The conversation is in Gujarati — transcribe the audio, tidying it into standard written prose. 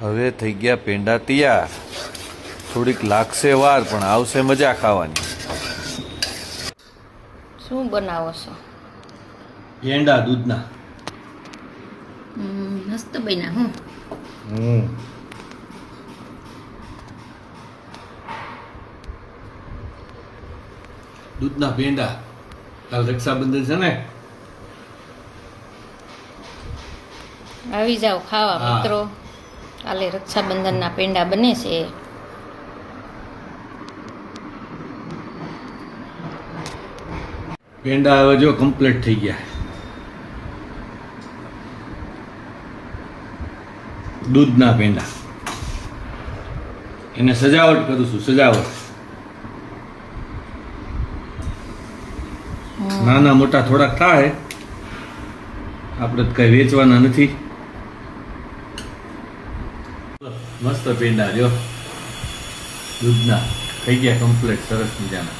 હવે થઈ ગયા પેંડા તૈયાર. થોડીક લાગશે વાર પણ આવશે મજા ખાવાની. શું બનાવો છો? પેંડા દૂધના. મસ્ત બન્યા હું. દૂધના પેંડા. કાલ રક્ષાબંધન છે ને. આવી જાઓ ખાવા હા. મિત્રો. કાલે રક્ષાબંધનના પેંડા બને છે. પેંડા હવે જો કમ્પ્લીટ થઈ ગયા. દૂધના પેંડા. એને સજાવટ કરું છું, સજાવટ. નાના મોટા થોડાક થાય, આપણે તો કઈ વેચવાના નથી. મસ્ત પેંડા જો દૂધના થઈ ગયા કમ્પ્લીટ, સરસ મજાના.